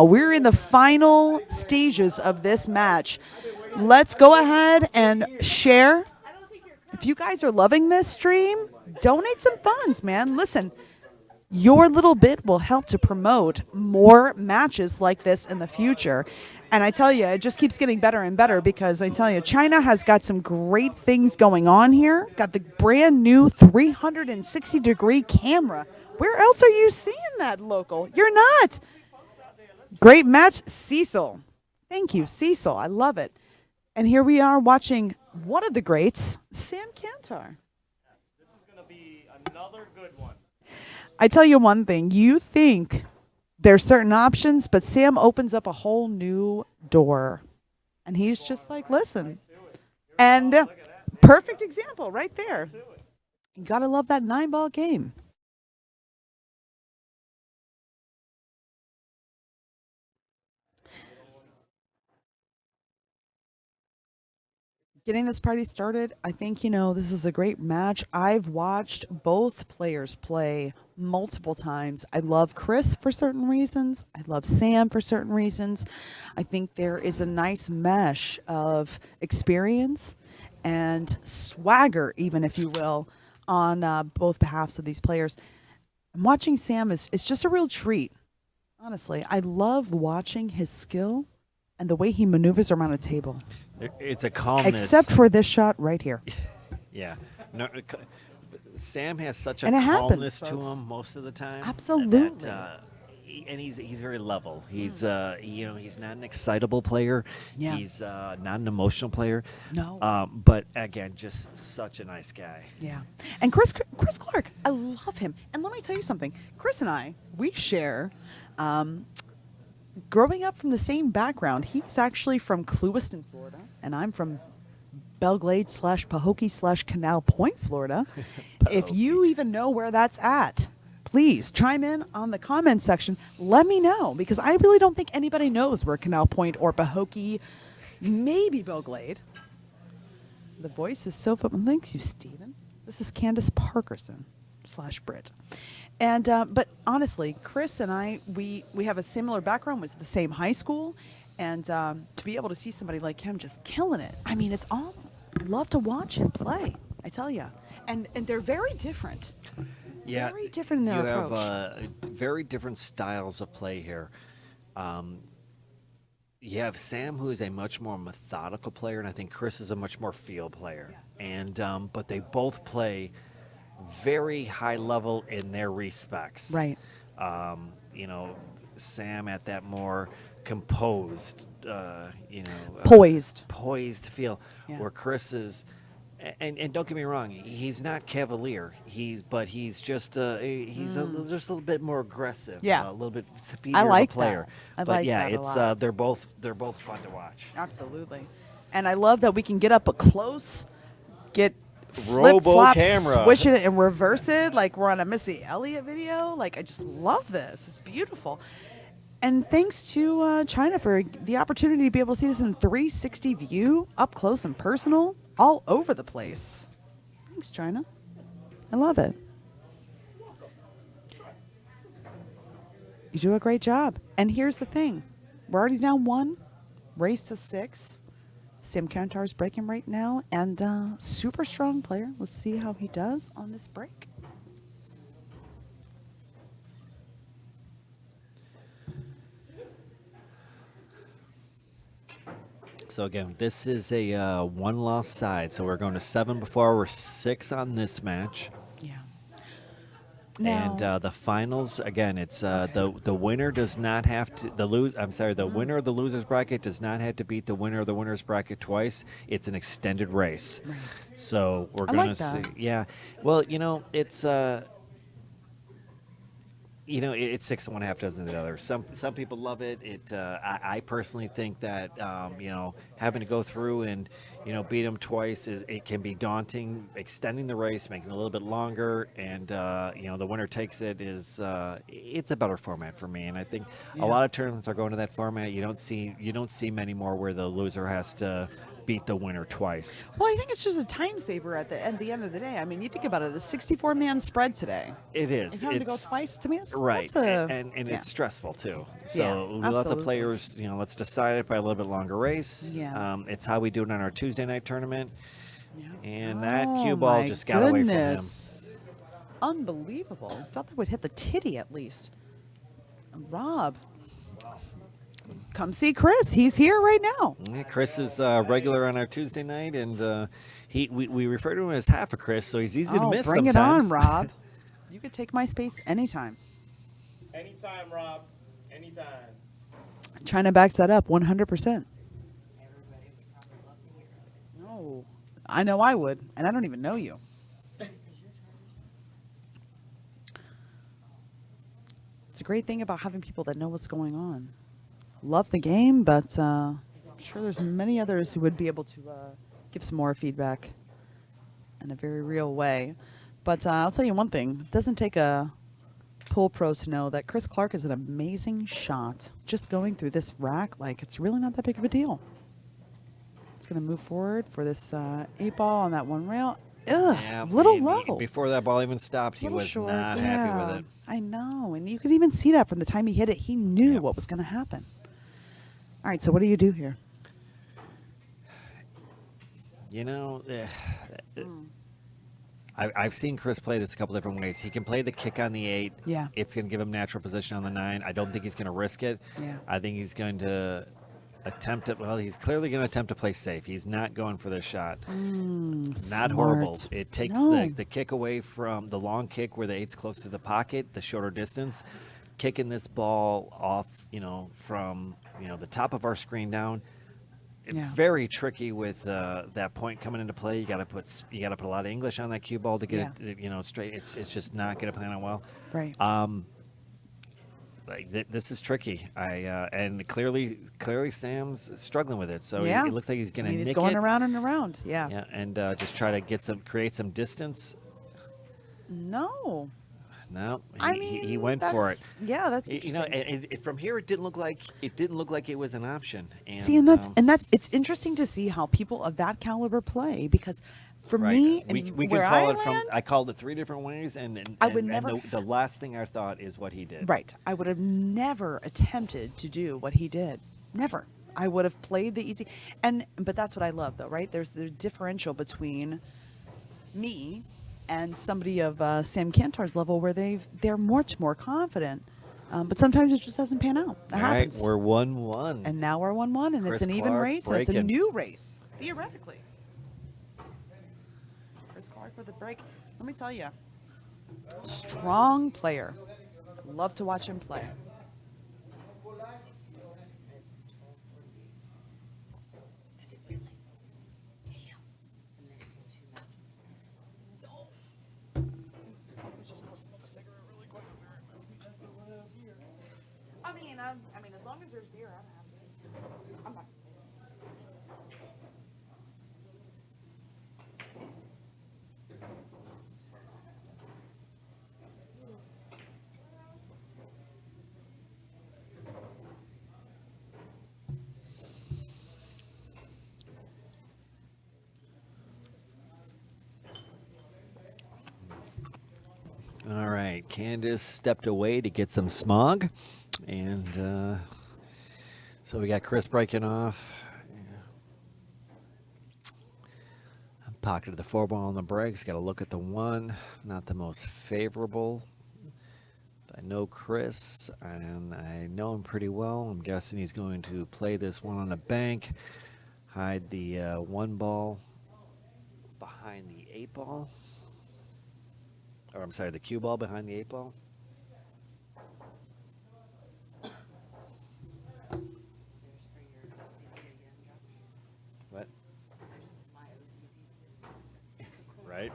We're in the final stages of this match. Let's go ahead and share. If you guys are loving this stream, donate some funds, man. Listen, your little bit will help to promote more matches like this in the future. And I tell you, it just keeps getting better and better because I tell you, China has got some great things going on here. Got the brand new 360-degree camera. Where else are you seeing that, local? You're not. Great match, Cecil. Thank you, Cecil. I love it. And here we are watching one of the greats, Sam Kantar. This is going to be another good one. I tell you one thing. You think there's certain options, but Sam opens up a whole new door. And he's just like, listen. And perfect example right there. You got to love that 9-ball game. Getting this party started, I think, this is a great match. I've watched both players play multiple times. I love Kris for certain reasons. I love Sam for certain reasons. I think there is a nice mesh of experience and swagger, even if you will, on both behalves of these players. And watching Sam is just a real treat. Honestly, I love watching his skill and the way he maneuvers around a table. It's a calmness. Except for this shot right here. Yeah. No, Sam has such a And it calmness happens, to folks. him most of the time. Absolutely. And he's very level. He's he's not an excitable player. Yeah. He's not an emotional player. No. But again, just such a nice guy. Yeah. And Kris Clark, I love him. And let me tell you something. Kris and I, we share growing up from the same background. He's actually from Clewiston, Florida, and I'm from Belglade / Pahokee / Canal Point, Florida. If you even know where that's at, please chime in on the comment section. Let me know, because I really don't think anybody knows where Canal Point or Pahokee, maybe Belglade. The voice is so fun. Thanks you, Stephen. This is Candace Parkerson / Brit. And but honestly, Kris and I, we have a similar background. Went to the same high school, and to be able to see somebody like him just killing it, I mean, it's awesome. I love to watch him play. I tell you, and they're very different. Yeah, very different in their approach. You have very different styles of play here. You have Sam, who is a much more methodical player, and I think Kris is a much more field player. Yeah. And but they both play very high level in their respects. Right. Sam at that more composed, poised feel, Yeah. where Kris is. And don't get me wrong, he's not cavalier. He's just just a little bit more aggressive. Yeah. A little bit speedier I like of a player. that. I but like yeah, that a lot. they're both fun to watch. Absolutely. And I love that we can get up close, get flip flop, camera. switch it and reverse it like we're on a Missy Elliott video. Like, I just love this. It's beautiful. And thanks to China for the opportunity to be able to see this in 360 view, up close and personal, all over the place. Thanks, China. I love it. You do a great job. And here's the thing. We're already down 1, race to 6. Sam Kantar's breaking right now, and super strong player. Let's see how he does on this break. So again, this is a one-loss side. So we're going to 7 before. We're 6 on this match. Yeah. And the finals, again, it's the winner does not have to the winner of the losers bracket does not have to beat the winner of the winners bracket twice. It's an extended race. Right. So we're I going like to see. that. Yeah. Well, it's it's 6 and 1/2 dozen of the other. Some people love it. I personally think that having to go through and beat him twice. It can be daunting. Extending the race, making it a little bit longer, and the winner takes it is it's a better format for me. And I think a lot of tournaments are going to that format. You don't see many more where the loser has to beat the winner twice. Well, I think it's just a time saver at the end of the day. I mean, you think about it, the 64-man spread today. It is. And having to go twice, to me, right, that's a, and yeah. it's stressful too. So Yeah, we let the absolutely. players, let's decide it by a little bit longer race. Yeah. It's how we do it on our Tuesday night tournament. Yeah. And that Oh, cue ball my just got away from him. goodness. Unbelievable. I thought that would hit the titty at least. Rob, come see Chris. He's here right now. Yeah, Kris is regular on our Tuesday night, and we refer to him as half a Kris, so he's easy to miss bring sometimes. it on, Rob. You could take my space anytime. Anytime, Rob. Anytime. China backs that up 100%. No, I know I would, and I don't even know you. It's a great thing about having people that know what's going on. Love the game, but I'm sure there's many others who would be able to give some more feedback in a very real way. But I'll tell you one thing. It doesn't take a pool pro to know that Chris Clark is an amazing shot. Just going through this rack, it's really not that big of a deal. It's going to move forward for this 8-ball on that one rail. Ugh, Yeah, little low. Before that ball even stopped, he Little was short, not yeah. happy with it. I know, and you could even see that from the time he hit it. He knew what was going to happen. All right, so what do you do here? I've seen Kris play this a couple different ways. He can play the kick on the 8. Yeah. It's going to give him natural position on the 9. I don't think he's going to risk it. Yeah. I think he's going to attempt it. Well, he's clearly going to attempt to play safe. He's not going for this shot. Not Smart. horrible. It takes No. the kick away from the long kick where the 8's close to the pocket, the shorter distance. Kicking this ball off, from, the top of our screen down. Yeah. Very tricky with that point coming into play. You got to put a lot of English on that cue ball to get it, straight. It's just not going to plan out well. Right. This is tricky. And clearly Sam's struggling with it. So Yeah. it looks like he's going to nick he's going it. around and around. Yeah. Yeah, and just try to create some distance. No. No, I he went for it. Yeah, that's You interesting. know, and from here it didn't look like it was an option. And, See, and that's it's interesting to see how people of that caliber play, because for right. me, we and can where call I it from. land, I called it 3 different ways, and I would and never- the last thing I thought is what he did. right, I would have never attempted to do what he did. Never. I would have played the easy, but that's what I love, though, right? There's the differential between me and somebody of Sam Kantar's level, where they're much more confident, but sometimes it just doesn't pan out. That All right, happens. we're 1-1. And now we're 1-1, and Chris it's an even Clark race, and it's a breaking. new race, theoretically. Chris Clark with a break. Let me tell you, strong player. Love to watch him play. Is it really? Damn. I mean, as long as there's beer, I'm happy. I'm not. All right, Candace stepped away to get some smog, and so we got Kris breaking off. Pocketed the 4-ball on the breaks. Got to look at the 1. Not the most favorable. I know Kris, and I know him pretty well. I'm guessing he's going to play this 1 on the bank, hide the 1-ball behind the 8-ball. Or I'm sorry, the cue ball behind the 8-ball. What? Right?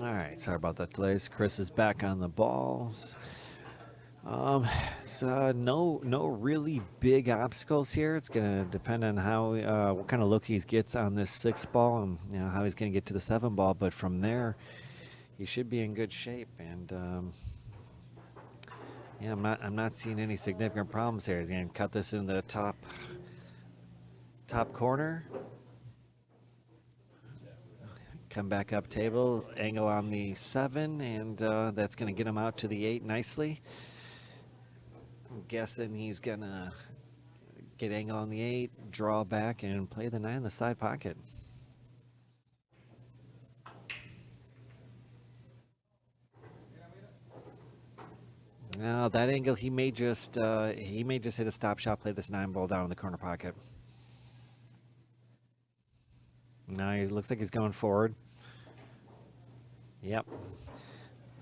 All right, sorry about that delays. Kris is back on the balls. So no really big obstacles here. It's gonna depend on how what kind of look he gets on this 6 ball, and how he's gonna get to the 7 ball. But from there, he should be in good shape. And yeah, I'm not seeing any significant problems here. He's gonna cut this in the top corner. Come back up table, angle on the 7, and that's gonna get him out to the 8 nicely. I'm guessing he's gonna get angle on the 8, draw back, and play the 9 in the side pocket. Now that angle, he may just hit a stop shot, play this 9 ball down in the corner pocket. Now he looks like he's going forward. Yep,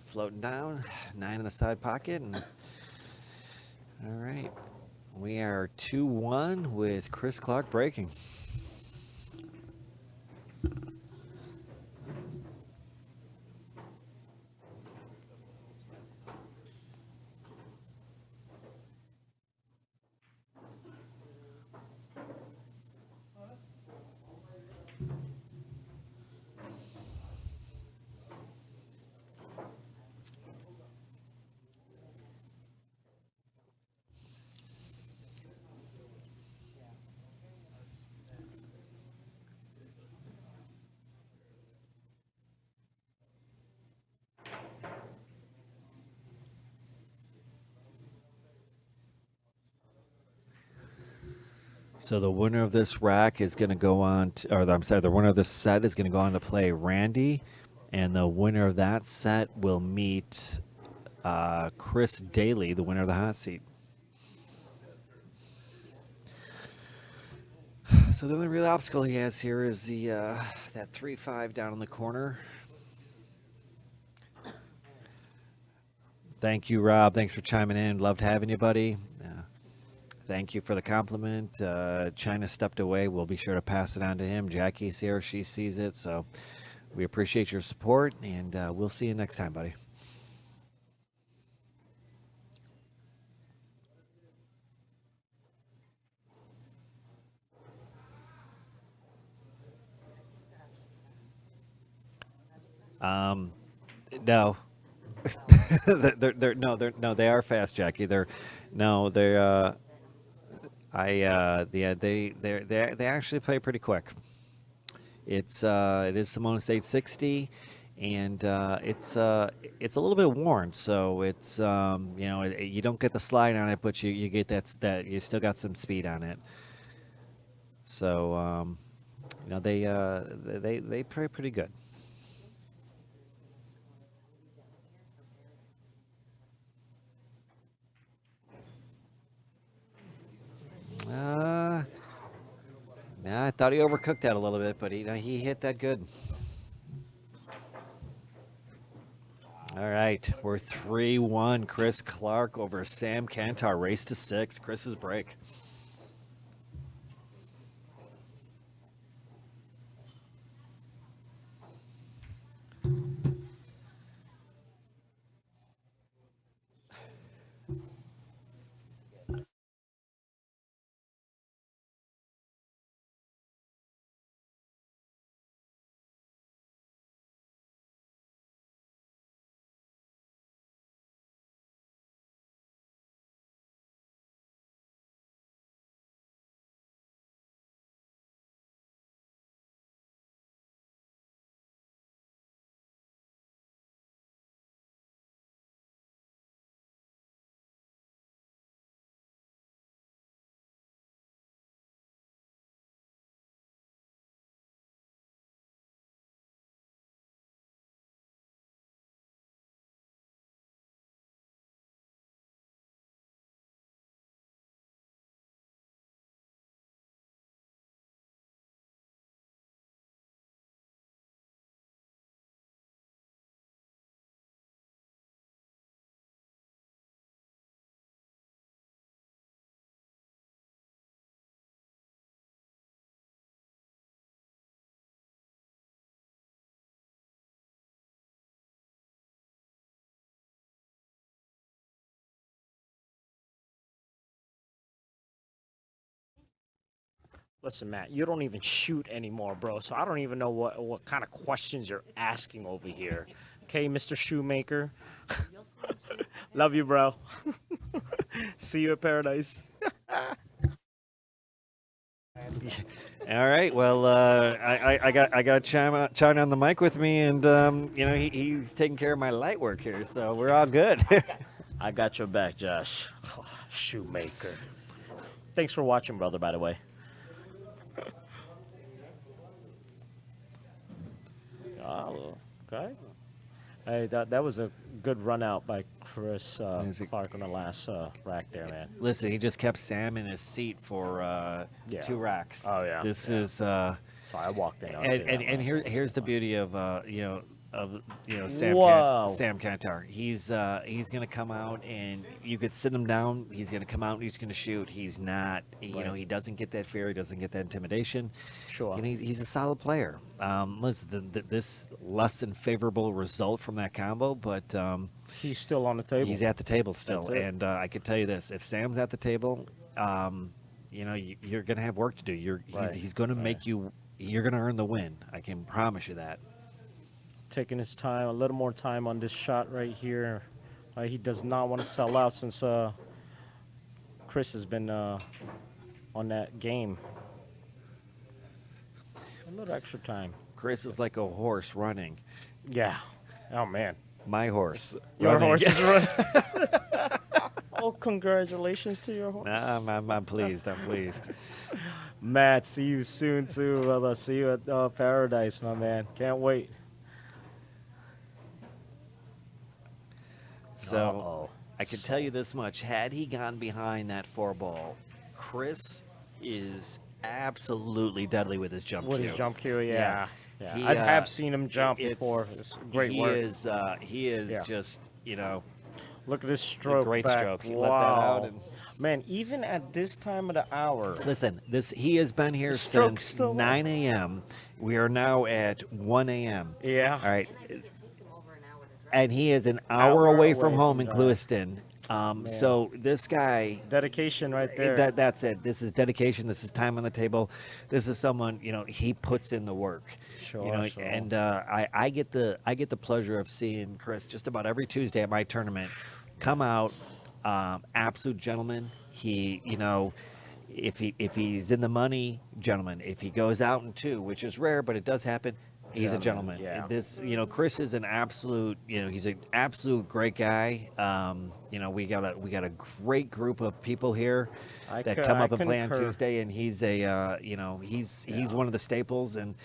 floating down, 9 in the side pocket, and all right. We are 2-1 with Kris Clark breaking. So the winner of this rack is going to go on to, or I'm sorry, the winner of this set is going to go on to play Randy, and the winner of that set will meet Chris Daly, the winner of the hot seat. So the only real obstacle he has here is the that 3-5 down in the corner. Thank you, Rob. Thanks for chiming in. Loved having you, buddy. Thank you for the compliment. China stepped away. We'll be sure to pass it on to him. Jackie's here. She sees it. So we appreciate your support, and we'll see you next time, buddy. No. They are fast, Jackie. They actually play pretty quick. It is Simonis 860, and it's a little bit worn, so it's you don't get the slide on it, but you get that you still got some speed on it. So they play pretty good. Nah, I thought he overcooked that a little bit, but he hit that good. All right, we're 3-1. Kris Clark over Sam Kantar. Race to 6. Kris's break. Listen, Matt, you don't even shoot anymore, bro. So I don't even know what kind of questions you're asking over here. Okay, Mr. Shoemaker. Love you, bro. See you at Paradise. All right. Well, I got China on the mic with me, and he's taking care of my light work here, so we're all good. I got your back, Josh. Shoemaker. Thanks for watching, brother, by the way. Oh, okay. Hey, that was a good run out by Kris Clark on the last rack there, man. Listen, he just kept Sam in his seat for 2 racks. Oh, yeah. This Yeah. is. So I walked in. And here's the beauty of Sam Whoa. Sam Kantar. He's going to come out and you could sit him down. He's going to come out and he's going to shoot. He's not. Right. He doesn't get that fear. He doesn't get that intimidation. Sure. He's a solid player. Listen, this less than favorable result from that combo, but He's still on the table. he's at the table still. That's it. And I can tell you this: if Sam's at the table, you're going to have work to do. Right. He's going to make you. You're going to earn the win. I can promise you that. Taking his time, a little more time on this shot right here. He does not want to sell out since Kris has been on that game. A little extra time. Kris is like a horse running. Yeah. Oh, man. My horse. Your running. horse is running. Oh, congratulations to your horse. Nah, I'm pleased. I'm pleased. Matt, see you soon, too, brother. See you at Paradise, my man. Can't wait. So Uh-oh. I can tell you this much: had he gone behind that 4-ball, Kris is absolutely deadly with his jump With cue. his jump cue, yeah. He, I have seen him jump it's- before. It's great he work. He is Yeah. just Look at this stroke. great back. stroke. He Wow. let that out and- Man, even at this time of the hour. Listen, he has been here The stroke's since still 9 a.m. We are now at 1 a.m. Yeah. All right. And he is an hour away from home in that. Clewiston. So this guy, Dedication right there. that's it. This is dedication. This is time on the table. This is someone, he puts in the work. Sure, sure. And I get the pleasure of seeing Kris just about every Tuesday at my tournament come out, absolute gentleman. He, if he's in the money, gentleman. If he goes out in 2, which is rare, but it does happen, he's a gentleman. Yeah. Kris is an absolute, he's an absolute great guy. We got a great group of people here that come up and play on concur. Tuesday, and he's he's one of the staples. And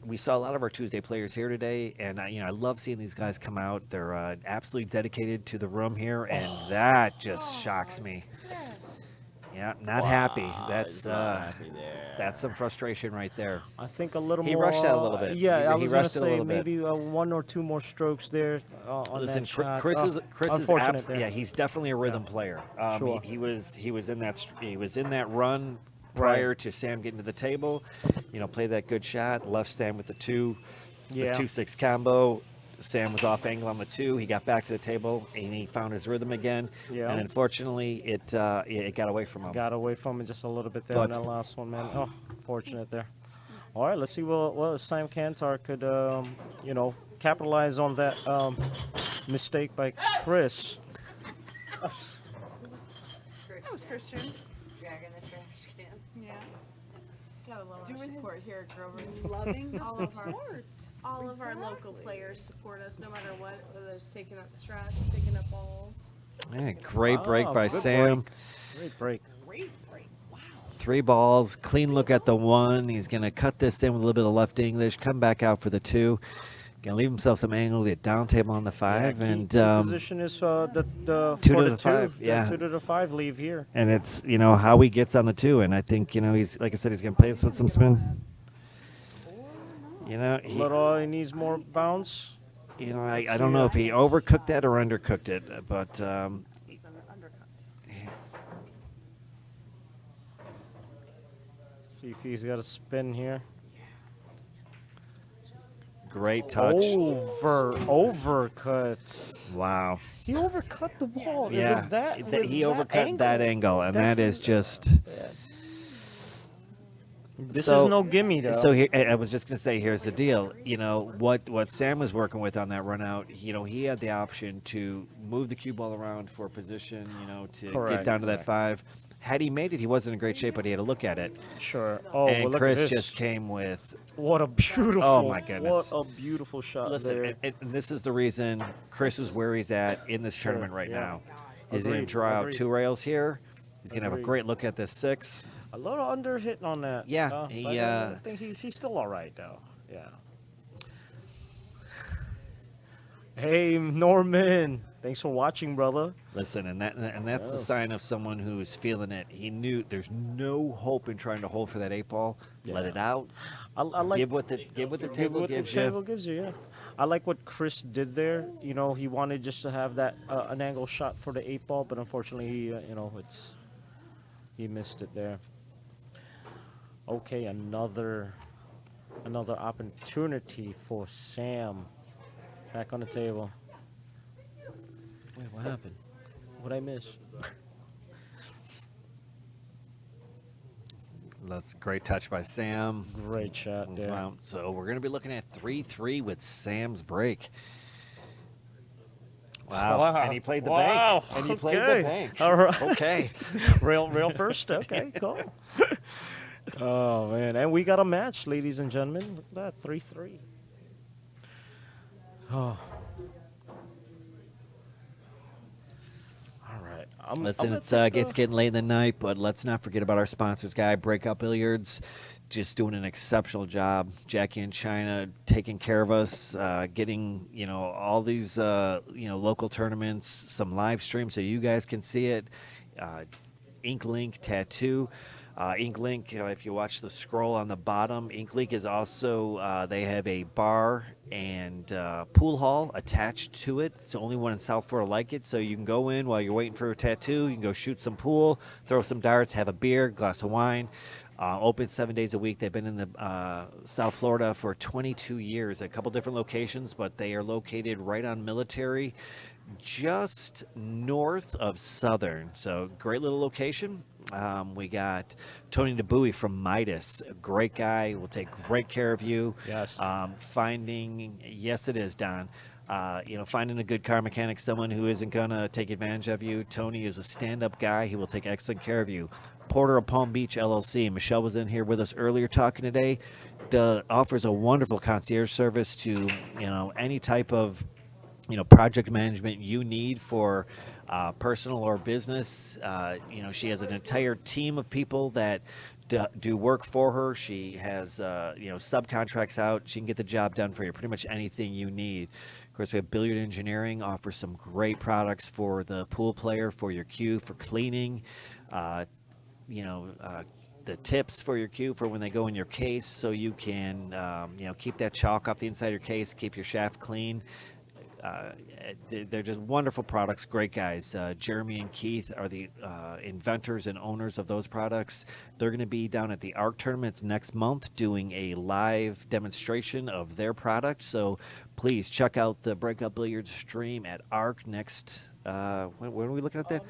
we saw a lot of our Tuesday players here today, and I love seeing these guys come out. They're absolutely dedicated to the room here, and that just shocks me. Yeah, not happy. That's some frustration right there. I think a little He more. rushed that a little bit. Yeah, I He was going to rushed it a say little bit. maybe 1 or 2 more strokes there on Listen, that shot. Kris is unfortunate there. yeah, he's definitely a rhythm player. Sure. He was in that run prior to Sam getting to the table. Played that good shot, left Sam with the 2-6 combo. Sam was off angle on the 2. He got back to the table and he found his rhythm again. Yeah. And unfortunately, it got away from him. Got away from it just a little bit there on But- that last one, man. Oh, fortunate there. All right, let's see what Sam Kantar could, capitalize on that mistake by Kris. That was Christian. Dragging the trash can. Yeah. Got a little Doing his- support here at Grovers. Loving the All of our- support. All of our local Exactly. players support us no matter what, whether it's taking up the trash, picking up balls. Yeah, great break Oh, by good Sam. break. Great break. Great break. Wow. 3 balls, clean look at the 1. He's going to cut this in with a little bit of left English, come back out for the 2. Going to leave himself some angle, get down table on the 5. Yeah, and key position is the 2 for to the the 2. 5, yeah. 2 to the 5 leave here. And it's, how he gets on the 2. And I think, he's, like I said, he's going to play this with some spin. He, He needs more bounce. I don't know if he overcooked that or undercooked it, but It's an undercut. See if he's got a spin here. great touch. Overcut. Wow. He overcut the ball. Yeah, With that, with he that overcut that angle, and that That's- is just. This So- is no gimme, though. So here, I was just going to say, here's the deal. What Sam was working with on that run out, he had the option to move the cue ball around for position, to get Correct, down to that correct. 5. Had he made it, he wasn't in great shape, but he had to look at it. Sure. Oh, And well, look Kris at this. just came with. What a beautiful. Oh, my goodness. What a beautiful shot Listen, there. and this is the reason Kris is where he's at in this Sure, tournament right yeah. now. He's going to Agreed, draw out agreed. 2 rails here. He's going to have a Agreed. great look at this 6. A little under hit on that. Yeah, but he, I think he's still all right, though. Yeah. Hey, Norman. Thanks for watching, brother. Listen, and that's the Yes. sign of someone who's feeling it. He knew there's no hope in trying to hold for that 8 ball. Let Yeah. it out. I like Give what the table what gives the you. table gives you. Yeah, I like what Kris did there. He wanted just to have that an angle shot for the 8 ball, but unfortunately, he missed it there. Okay, another opportunity for Sam. Back on the table. Wait, what happened? What'd I miss? That's a great touch by Sam. Great shot there. Wow. So we're going to be looking at 3-3 with Sam's break. Wow. Wow. And he played the Wow. bank. And he played Okay. the bank. All right. Okay. Real first. Okay, cool. Oh man, and we got a match, ladies and gentlemen. Look at that, 3-3. Oh. All right. Listen, it's getting late in the night, but let's not forget about our sponsors, guy. Breakout Billiards, just doing an exceptional job. Jackie in China taking care of us, getting all these local tournaments, some live streams so you guys can see it. Ink Link Tattoo. Ink Link, if you watch the scroll on the bottom, Ink Link is also, they have a bar and pool hall attached to it. It's the only one in South Florida like it. So you can go in while you're waiting for a tattoo. You can go shoot some pool, throw some darts, have a beer, glass of wine. Open 7 days a week. They've been in the South Florida for 22 years at a couple different locations, but they are located right on Military, just north of Southern. So great little location. We got Tony DeBuey from Midas, a great guy, will take great care of you. Yes. Yes, it is, Don. Finding a good car mechanic, someone who isn't going to take advantage of you. Tony is a stand-up guy. He will take excellent care of you. Porter of Palm Beach, LLC. Michelle was in here with us earlier talking today. Offers a wonderful concierge service to, any type of, project management you need for personal or business. She has an entire team of people that do work for her. She has, subcontracts out. She can get the job done for you, pretty much anything you need. Of course, we have Billiard Engineering, offers some great products for the pool player, for your cue, for cleaning. The tips for your cue for when they go in your case, so you can, keep that chalk off the inside of your case, keep your shaft clean. They're just wonderful products, great guys. Jeremy and Keith are the inventors and owners of those products. They're going to be down at the ARC tournaments next month doing a live demonstration of their product. So please check out the Breakout Billiards stream at ARC next. When are we looking at that?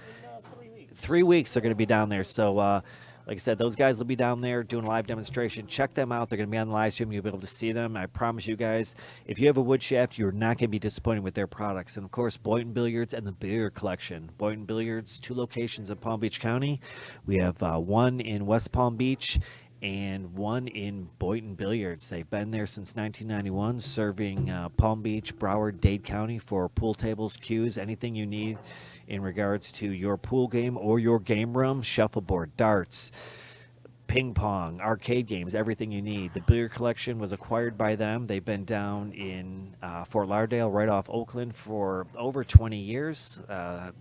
3 weeks. 3 weeks they're going to be down there. So like I said, those guys will be down there doing a live demonstration. Check them out. They're going to be on the live stream. You'll be able to see them. I promise you guys, if you have a wood shaft, you're not going to be disappointed with their products. And, of course, Boynton Billiards and the Billiard Collection. Boynton Billiards, 2 locations in Palm Beach County. We have one in West Palm Beach and one in Boynton Billiards. They've been there since 1991, serving Palm Beach, Broward, Dade County for pool tables, cues, anything you need in regards to your pool game or your game room, shuffleboard, darts, ping pong, arcade games, everything you need. The Billiard Collection was acquired by them. They've been down in Fort Lauderdale, right off Oakland, for over 20 years.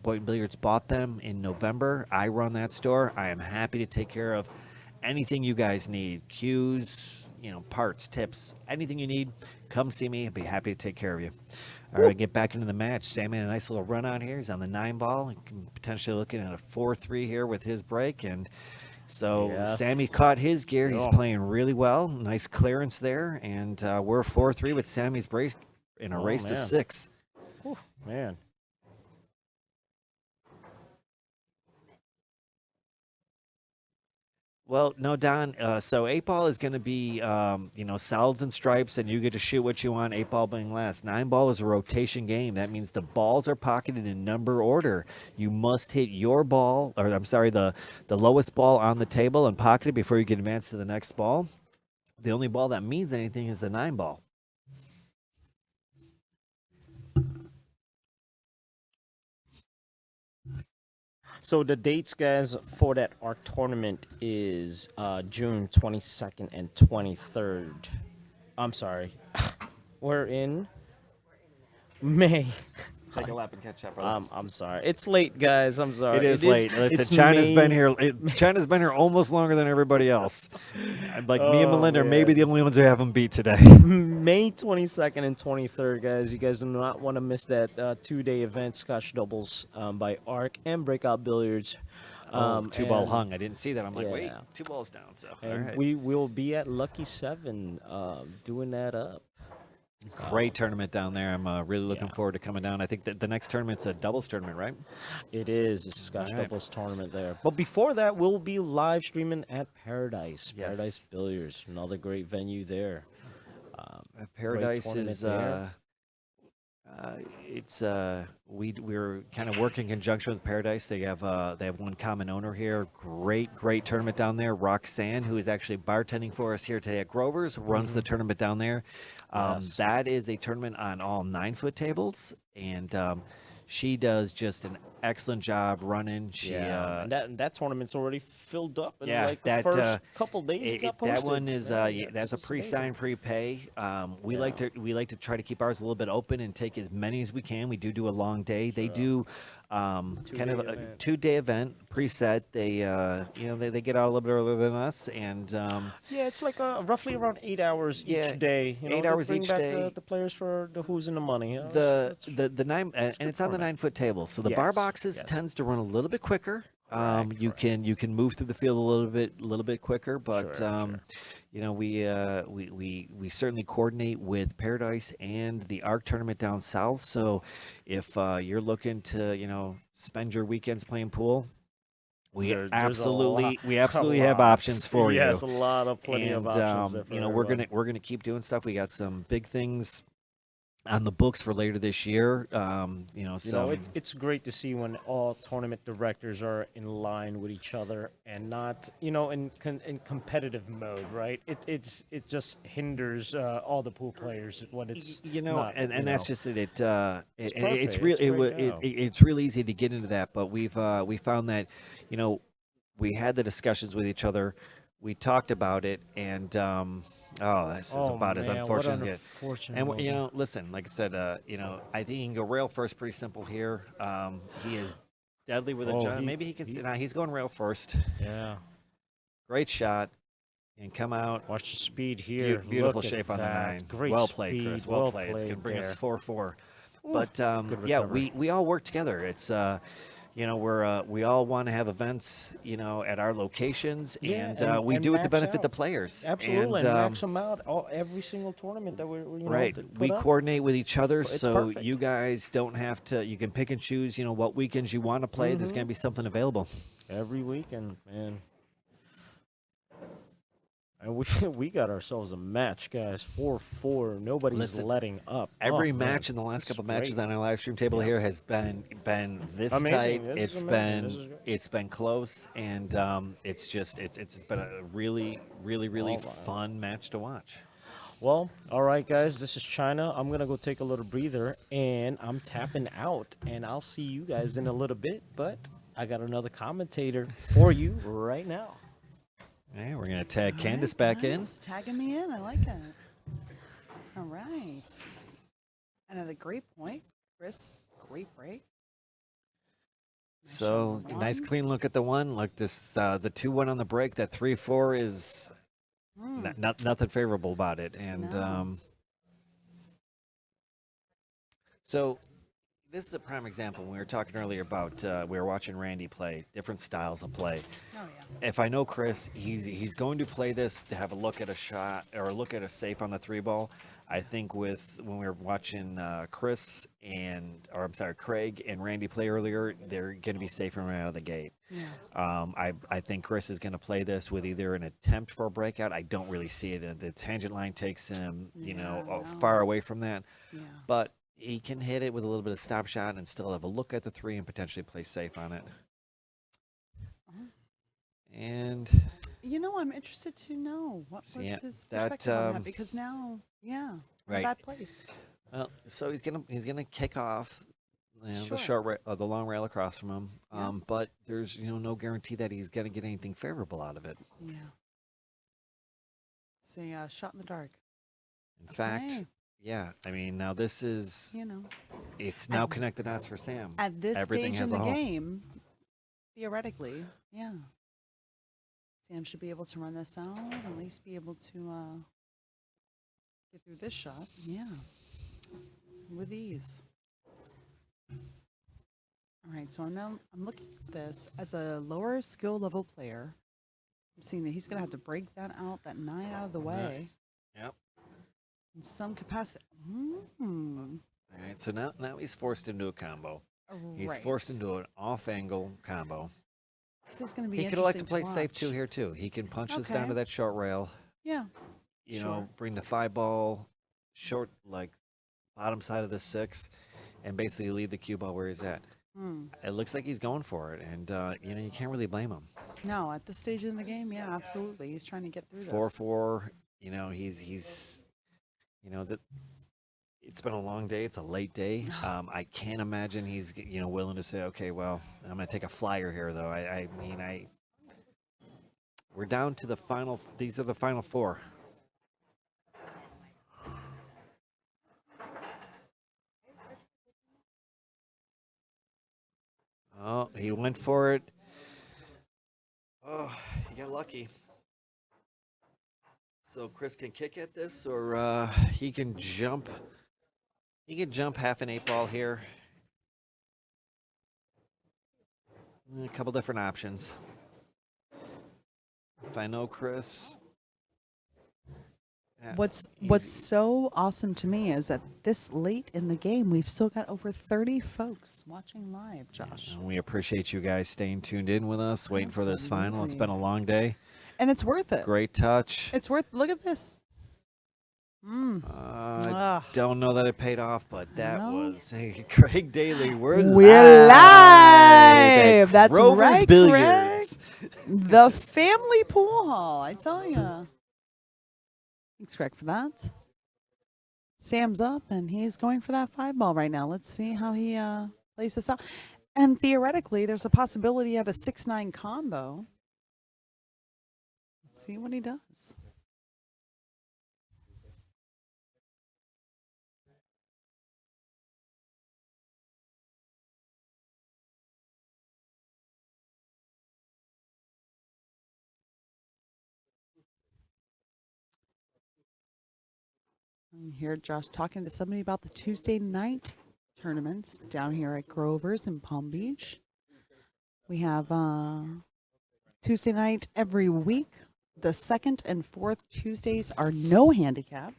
Boynton Billiards bought them in November. I run that store. I am happy to take care of anything you guys need, cues, parts, tips, anything you need. Come see me. I'd be happy to take care of you. All right, get back into the match. Sam had a nice little run out here. He's on the 9 ball. He can potentially looking at a 4-3 here with his break. And so Yes. Sammy caught his gear. He's Yeah. playing really well. Nice clearance there. And we're 4-3 with Sammy's break in a Oh, race to man. 6. Whew, man. Well, no, Don. So 8-ball is going to be, solids and stripes, and you get to shoot what you want. 8-ball being last. 9-ball is a rotation game. That means the balls are pocketed in number order. You must hit your ball, or I'm sorry, the lowest ball on the table and pocket it before you can advance to the next ball. The only ball that means anything is the 9-ball. So the dates, guys, for that ARC tournament is June 22nd and 23rd. I'm sorry. We're in May. Take a lap and catch up, brother. I'm sorry. It's late, guys. I'm sorry. It is late. Listen, it's China's May. been here. China's been here almost longer than everybody else. Like me and Melinda are maybe the only ones who haven't beat today. May 22nd and 23rd, guys. You guys do not want to miss that 2-day event, Scotch Doubles by ARC and Breakout Billiards. 2-ball hung. I didn't see that. I'm like, wait, yeah. 2 balls down. So And all right. we will be at Lucky 7 doing that up. Great tournament down there. I'm really looking Yeah. forward to coming down. I think that the next tournament's a doubles tournament, right? It is. It's a Scotch All right. Doubles tournament there. But before that, we'll be live streaming at Paradise. Yes. Paradise Billiards. Another great venue there. Paradise tournament is there. we're kind of working in conjunction with Paradise. They have one common owner here. Great tournament down there. Roxanne, who is actually bartending for us here today at Grovers, runs the tournament down there. Yes. That is a tournament on all 9-foot tables, and she does just an excellent job running. She And that tournament's already filled up in Yeah, like that, the first couple days it got that posted. one is that's a it's pre-sign prepay. We like to try to keep ours a little bit open and take as many as we can. We do a long day. They do kind of a event. 2-day event preset. They they get out a little bit earlier than us, and Yeah, it's like roughly around 8 hours Yeah, each day. 8 to hours bring each back day. The players for the who's in the money. the 9 and it's on the format. 9-foot table. So the bar Yes, boxes yes. tends to run a little bit quicker. You Correct. can move through the field a little bit quicker, but Sure. we certainly coordinate with Paradise and the ARC tournament down south. So if you're looking to spend your weekends playing pool, we There's a absolutely lot- have options for you. Yes, a lot of plenty of And options. There for we're everyone. gonna keep doing stuff. We got some big things on the books for later this year. It's great to see when all tournament directors are in line with each other and not, in competitive mode, right? It just hinders all the pool players when it's not, and that's just it. It's perfect. real. It's great now. It's real easy to get into that, but we found that we had the discussions with each other. We talked about it, and this is about as man, unfortunate as what it an gets. unfortunate And moment. listen, like I said, I think you can go rail first. Pretty simple here. He is deadly with a jump. Maybe he can. He's going rail first. Yeah. Great shot, and come out. Watch the speed here. Beautiful Look at shape on the that. 9. Great Well played, speed. Chris. Well played. It's going to bring there. us 4-4. But good yeah, recovery. we all work together. It's we all want to have events at our locations, Yeah, and we and do it to max benefit the out. players. Absolutely, And, and max them out every single tournament that we're right. to put We up. coordinate with each other, It's so perfect. you guys don't have to. You can pick and choose. What weekends you want to play. There's going to be something available. every weekend, man. And we got ourselves a match, guys. 4-4. Nobody's Listen, letting up. Every Oh, match man. in the last It's couple matches great. on our live stream table here has been this Amazing. tight. This is amazing. This is great. It's been close, and it's been a really All right. fun match to watch. Well, all right, guys. This is China. I'm gonna go take a little breather, and I'm tapping out. And I'll see you guys in a little bit. But I got another commentator for you right now. Yeah, we're gonna tag All Candace right, back in. guys, tagging me in. I like it. All right. And at a great point, Chris, great break. Nice So shot on nice one. clean look at the one. Look, this the 2-1 on the break. That 3-4 is nothing favorable about it. And No. so this is a prime example. When we were talking earlier about we were watching Randy play different styles of play. Oh yeah. If I know Kris, he's going to play this to have a look at a shot or a look at a safe on the 3-ball. I think with when we were watching Kris Craig and Randy play earlier, they're going to be safer right out of the gate. Yeah. I think Kris is going to play this with either an attempt for a breakout. I don't really see it. The tangent line takes him, No. far away from that. Yeah. But he can hit it with a little bit of stop shot and still have a look at the 3 and potentially play safe on it. And I'm interested to know what was Yeah, his that, perspective on that because now, yeah, Right. a bad place. well, so he's gonna kick off Sure. the short the long rail across from him. Yeah. But there's no guarantee that he's gonna get anything favorable out of it. Yeah. Say shot in the dark. In fact, Okay. yeah. I mean, now this is it's now At- connect the dots for Sam. At this Everything stage has in a the hole. game, theoretically, yeah, Sam should be able to run this out, at least be able to get through this shot. Yeah, with ease. All right, so I'm looking at this as a lower skill level player. I'm seeing that he's going to have to break that 9 out of the way Yep. in some capacity. All right. So now he's forced into a combo. He's Right. forced into an off-angle combo. This is going to be He could elect to interesting play safe too watch. here too. He can punch this down Okay. to that short rail. Yeah. Sure. Bring the 5-ball short, like bottom side of the 6, and basically leave the cue ball where he's at. It looks like he's going for it, and you can't really blame him. No, at this stage in the game, yeah, absolutely. He's trying to get through this. 4-4. He's that. It's been a long day. It's a late day. I can't imagine he's willing to say, okay, well, I'm going to take a flyer here, though. We're down to the final. These are the final 4. Oh, he went for it. Oh, he got lucky. So Kris can kick at this, or he can jump. He can jump half an 8-ball here. A couple different options. If I know Kris. What's he's- so awesome to me is that this late in the game, we've still got over 30 folks watching live, Josh. And we appreciate you guys staying tuned in with us, waiting for this final. It's been a long day. And it's worth it. Great touch. It's worth. Look at this. I don't know that it paid off, but that No. was Craig Daly. We're live. at That's Grovers right, Billiards. The family pool hall. I tell you. Thanks, Craig, for that. Sam's up, and he's going for that 5-ball right now. Let's see how he plays this out. And theoretically, there's a possibility at a 6-9 combo. Let's see what he does. I hear Josh talking to somebody about the Tuesday night tournaments down here at Grovers in Palm Beach. We have Tuesday night every week. The second and fourth Tuesdays are no handicap.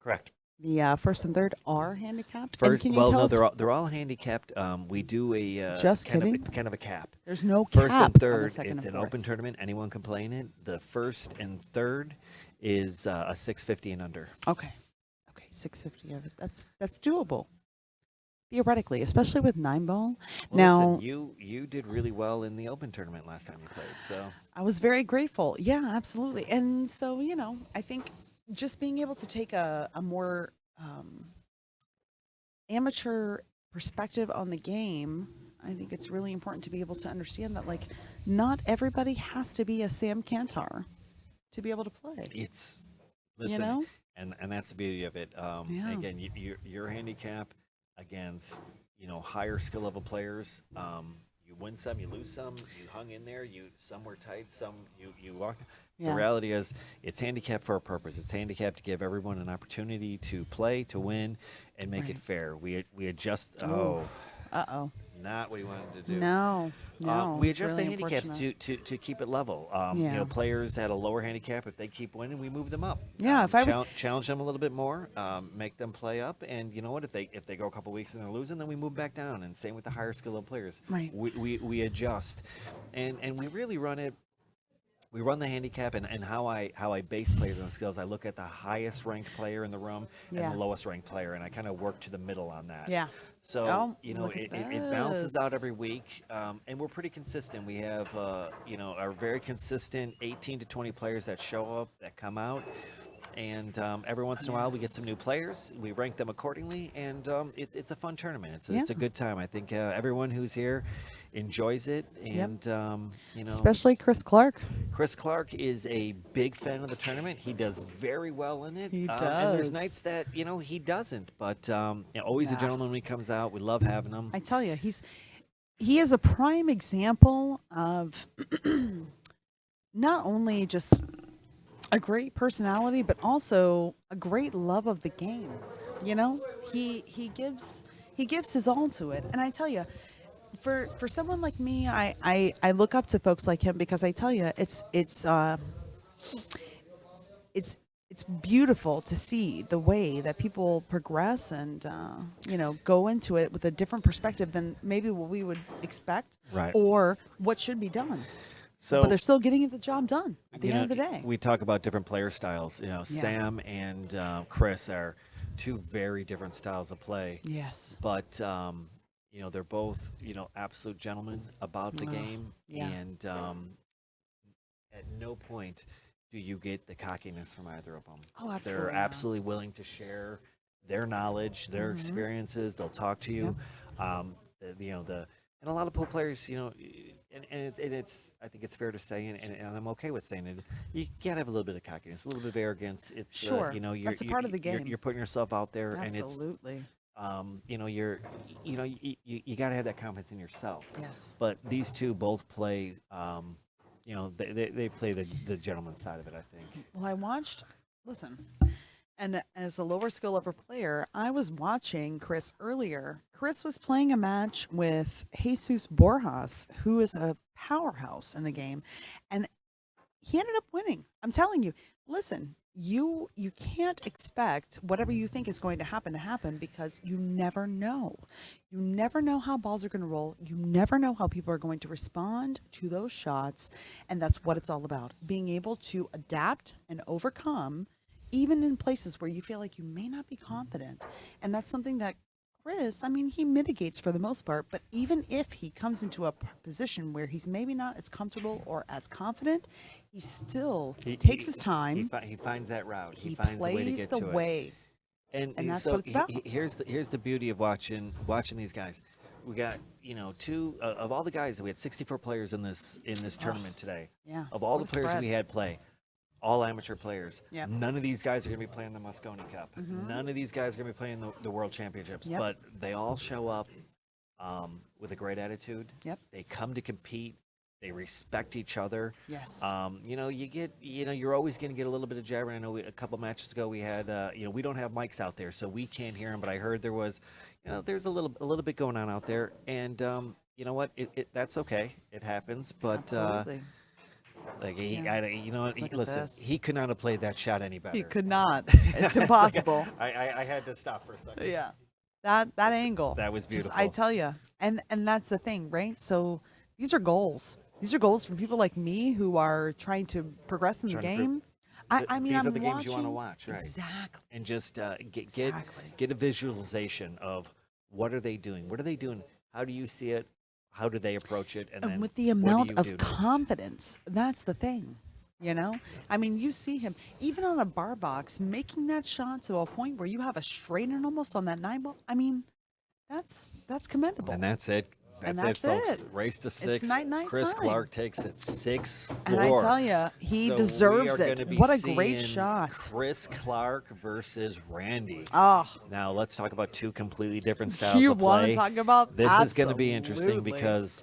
Correct. The first and third are handicapped. First, and can you well, tell no, us, they're all handicapped. We do a Just kind kidding? kind of a cap. there's no First cap and on the third, second it's and an fourth. open tournament. Anyone can play in it. The first and third is a 650 and under. Okay, 650 of it. That's doable. Theoretically, especially with 9-ball. Well, Now, listen, you did really well in the open tournament last time you played. So I was very grateful. Yeah, absolutely. And so, I think just being able to take a more amateur perspective on the game, I think it's really important to be able to understand that, like, not everybody has to be a Sam Kantar to be able to play. it's listen, know? and that's the beauty of it. Yeah. Again, your handicap against higher skill level players. You win some, you lose some. You hung in there. Some were tight, some you walked. Yeah. The reality is, it's handicapped for a purpose. It's handicapped to give everyone an opportunity to play, to win, and make it Right. fair. We adjust. Uh-oh. Not what he wanted to do. No. We it's adjust really the handicaps unfortunate. to keep it level. Yeah. Players at a lower handicap, if they keep winning, we move them up. Yeah, if I was- challenge them a little bit more, make them play up, and you know what? If they go a couple weeks and they're losing, then we move back down. And same with the higher skill players. Right. We adjust, and we really run it. We run the handicap and how I base players on skills. I look at the highest ranked player in the room Yeah. and the lowest ranked player, and I kind of work to the middle on that. Yeah. So Oh, it look at balances out this. every week, and we're pretty consistent. We have our very consistent 18 to 20 players that show up, that come out, and every once in a while we get some new players. We rank them accordingly, and it's a fun tournament. It's a Yeah. good time. I think everyone who's here enjoys it, and Especially Kris Clark. Kris Clark is a big fan of the tournament. He does very well in it. He And there's does. nights that, he doesn't. But always a Yeah. gentleman when he comes out. We love having him. I tell you, he is a prime example of not only just a great personality, but also a great love of the game. He gives his all to it, and I tell you, for someone like me, I look up to folks like him because I tell you, it's beautiful to see the way that people progress and go into it with a different perspective than maybe what we would expect, Right. or what should be done. So, But they're still getting the job done at the end of the day. we talk about different player styles. Sam and Kris are two very different styles of play. Yes. But they're both absolute gentlemen about the game, yeah. and at no point do you get the cockiness from either of them. Oh, absolutely They're not. absolutely willing to share their knowledge, their experiences. They'll talk to you. And a lot of pool players, and it's I think it's fair to say, and I'm okay with saying it. You gotta have a little bit of cockiness, a little bit of arrogance. It's Sure. you're, That's a part of the game. You're putting yourself out there, and it's Absolutely. you got to have that confidence in yourself. Yes. But these two both play, they play the gentleman's side of it, I think. Well, I watched. Listen, and as a lower skill level player, I was watching Kris earlier. Kris was playing a match with Jesus Borjas, who is a powerhouse in the game, and he ended up winning. I'm telling you. Listen, you can't expect whatever you think is going to happen because you never know. You never know how balls are going to roll. You never know how people are going to respond to those shots, and that's what it's all about. Being able to adapt and overcome even in places where you feel like you may not be confident. And that's something that Kris, he mitigates for the most part, but even if he comes into a position where he's maybe not as comfortable or as confident, he still takes his time. He finds that route. He finds a way to plays get the to it. way. And that's so what it's about. Here's the beauty of watching these guys. We got two of all the guys. We had 64 players in this tournament today. Yeah. Of all What the a players spread. we had play, all amateur players. Yep. None of these guys are going to be playing the Moscone Cup. None of these guys are going to be playing the World Championships. Yep. But they all show up with a great attitude. Yep. They come to compete. They respect each other. Yes. You're always going to get a little bit of jabbering. I know a couple matches ago we had, we don't have mics out there, so we can't hear them. But I heard there was, there's a little bit going on out there, and you know what? That's okay. It happens. But Absolutely. Look at Look at listen, this. he could not have played that shot any better. He could not. It's impossible. I had to stop for a second. Yeah. That angle. That was Just- beautiful. I tell you. And that's the thing, right? So these are goals. These are goals from people like me who are trying to progress in the Trying to game. I mean, these I'm are the games you want to watching- watch, right? Exactly. And just get Exactly. a visualization of what are they doing? What are they doing? How do you see it? How do they approach it? And then And with the what do amount you of do next? confidence, that's the thing. You see him even on a bar box making that shot to a point where you have a straight and almost on that 9 ball. That's commendable. And that's it. And That's that's folks. it. Race to 6. night Chris time. Clark takes it 6-4. And I tell you, he So we deserves are it. gonna be What a great seeing shot. Chris Clark versus Randy. Oh, Now let's talk about two completely different styles you of want play. to talk about This is going to be interesting Absolutely. because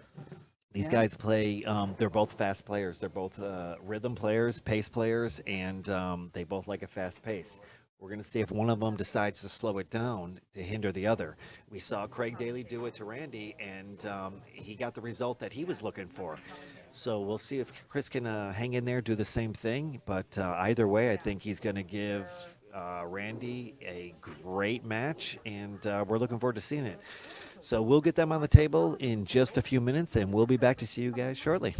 These Yeah. guys play. They're both fast players. They're both rhythm players, pace players, and they both like a fast pace. We're going to see if one of them decides to slow it down to hinder the other. We saw Craig Daly do it to Randy, and he got the result that he was looking for. So we'll see if Kris can hang in there, do the same thing. But either way, I think he's going to give Randy a great match, and we're looking forward to seeing it. So we'll get them on the table in just a few minutes, and we'll be back to see you guys shortly.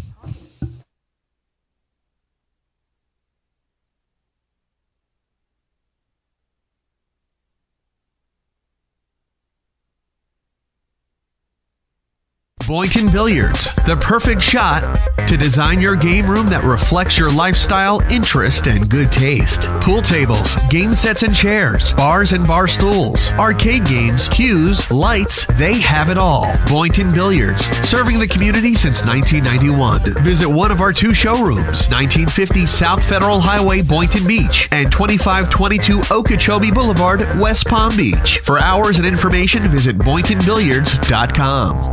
Boynton Billiards, the perfect shot to design your game room that reflects your lifestyle, interest, and good taste. Pool tables, game sets and chairs, bars and bar stools, arcade games, cues, lights, they have it all. Boynton Billiards, serving the community since 1991. Visit one of our 2 showrooms, 1950 South Federal Highway, Boynton Beach, and 2522 Okeechobee Boulevard, West Palm Beach. For hours and information, visit BoyntonBilliards.com.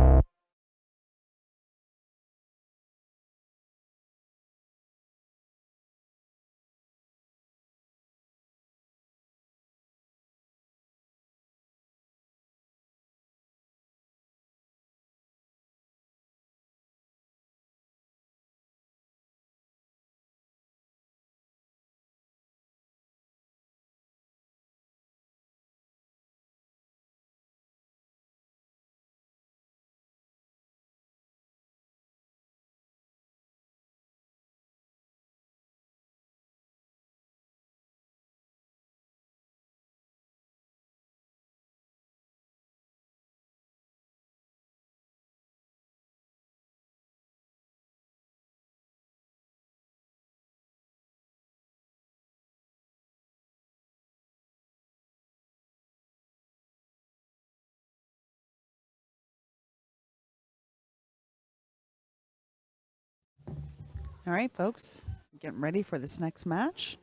All right, folks, getting ready for this next match.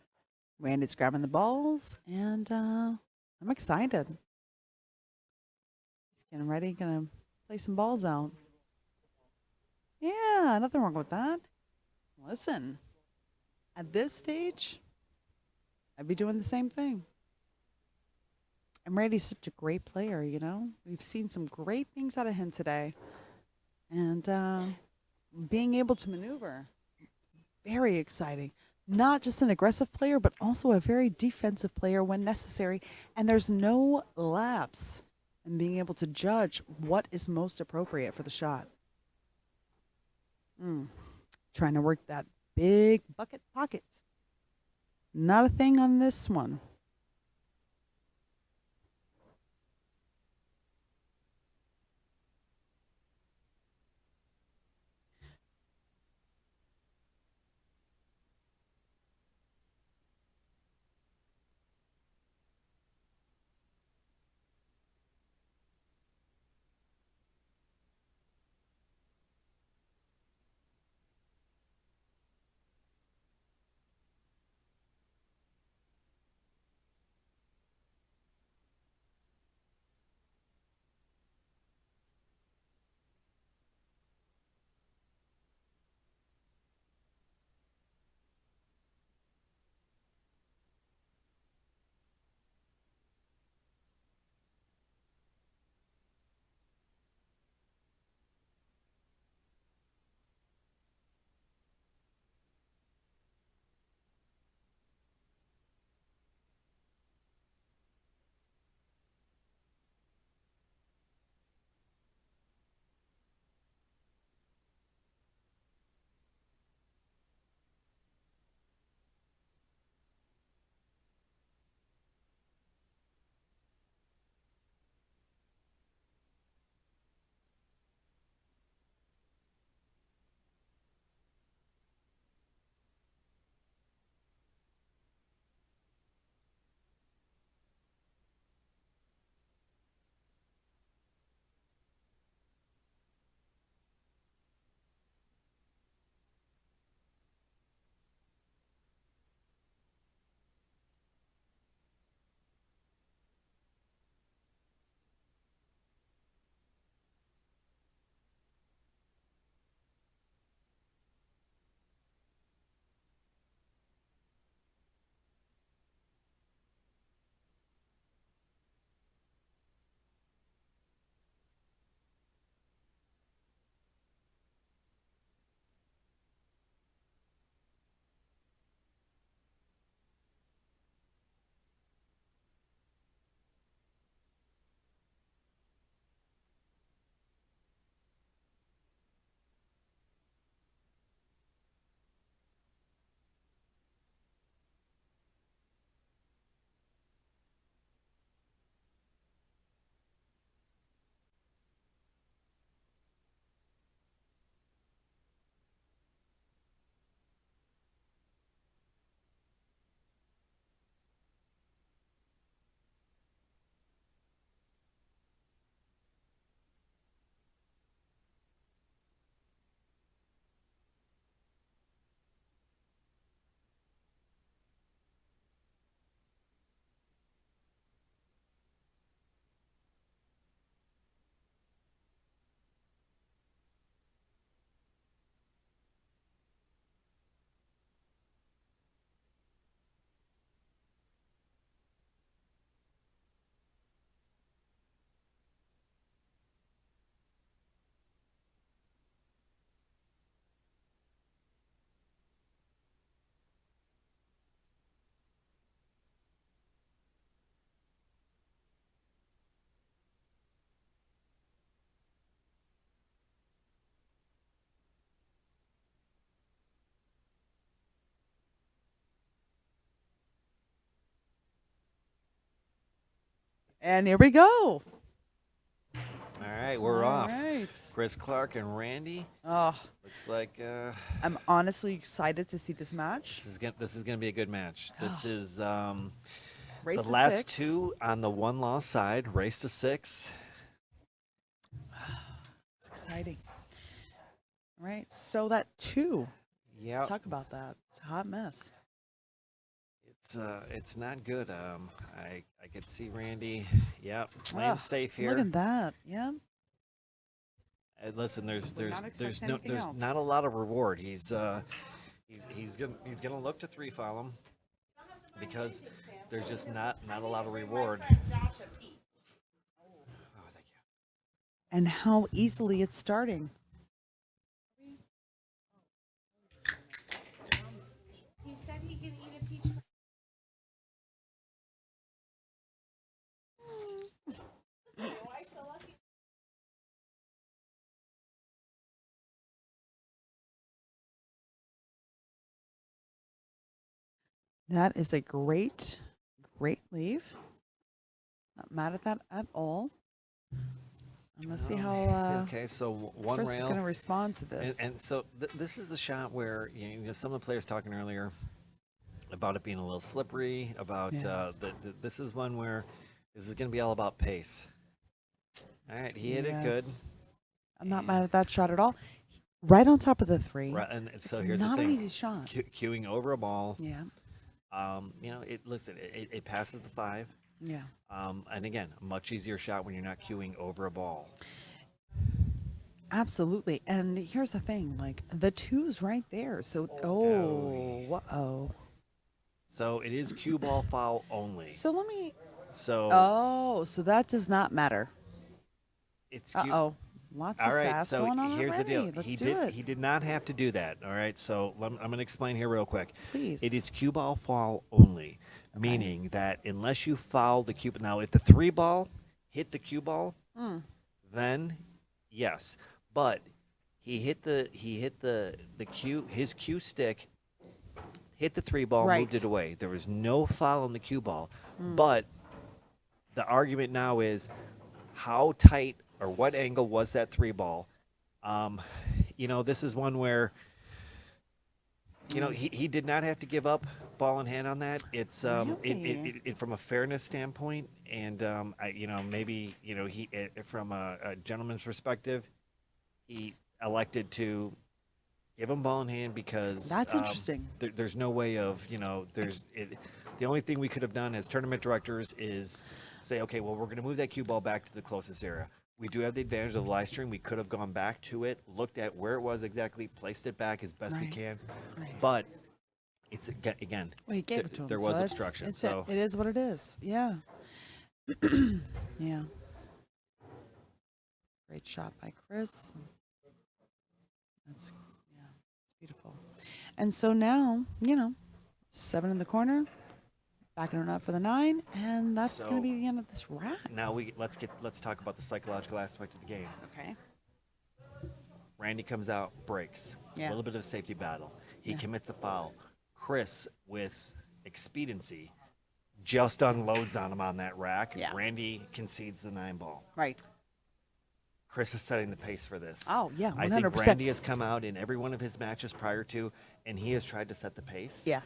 Randy's grabbing the balls, and I'm excited. He's getting ready, gonna play some balls out. Yeah, nothing wrong with that. Listen, at this stage, I'd be doing the same thing. And Randy's such a great player, you know? We've seen some great things out of him today. And being able to maneuver, very exciting. Not just an aggressive player, but also a very defensive player when necessary. And there's no lapse in being able to judge what is most appropriate for the shot. Trying to work that big bucket pocket. Not a thing on this one. And here we go. All right, we're All off. right. Chris Clark and Randy. Oh, Looks like I'm honestly excited to see this match. this is gonna be a good match. This is Race the to last 6. two on the one loss side. Race to 6. It's exciting. All right, so that 2. Yeah, Let's talk about that. It's a hot mess. it's not good. I could see Randy. Yep, playing safe here. Look at that. Yeah. Listen, there's not expect anything else. not a lot of reward. He's gonna look to 3 foul him because there's just not a lot of reward. Oh, thank you. And how easily it's starting. He said he could eat a peach. That is a great leave. Not mad at that at all. I'm gonna see how okay, so one Chris is rail. gonna respond to this. And so this is the shot where some of the players talking earlier about it being a little slippery. About Yeah. this is one where this is going to be all about pace. All right, he hit it good. Yes. I'm not mad at that shot at all. Right on top of the 3. Right, and so It's here's not the an thing: easy shot. Queuing over a ball. Yeah. It passes the 5. Yeah. And again, a much easier shot when you're not queuing over a ball. Absolutely. And here's the thing, like the 2's right there. So uh-oh. So it is cue ball foul only. So let me So so that does not matter. it's cue. Uh-oh. Lots All of right, sass so going on here's already. the deal. Let's He do did it. he did not have to do that. All right, so I'm going to explain here real quick. Please. It is cue ball foul only, meaning that unless you foul the cue. Now, if the 3 ball hit the cue ball, then yes. But he hit the cue, his cue stick hit the 3 ball, Right. moved it away. There was no foul on the cue ball. But the argument now is how tight or what angle was that 3 ball? This is one where he did not have to give up ball in hand on that. It's Really? it from a fairness standpoint, and maybe he from a gentleman's perspective, he elected to give him ball in hand because That's interesting. There's no way of the only thing we could have done as tournament directors is say, okay, well, we're going to move that cue ball back to the closest area. We do have the advantage of the live stream. We could have gone back to it, looked at where it was exactly, placed it back as best we Right. can. Right. But it's again, Well, he gave it to him. there so was that's- obstruction. It's So it is what it is. Yeah. Yeah. Great shot by Chris. It's beautiful. And so now, 7 in the corner, backing it up for the 9, and that's going So- to be the end of this rack. now let's talk about the psychological aspect of the game. Okay. Randy comes out, breaks. A Yeah. little bit of a safety battle. He Yeah. commits a foul. Chris, with expediency, just unloads on him on that rack. Yeah. Randy concedes the 9 ball. Right. Chris is setting the pace for this. Oh, yeah, I 100%. think Randy has come out in every one of his matches prior to, and he has tried to set the pace. Yeah.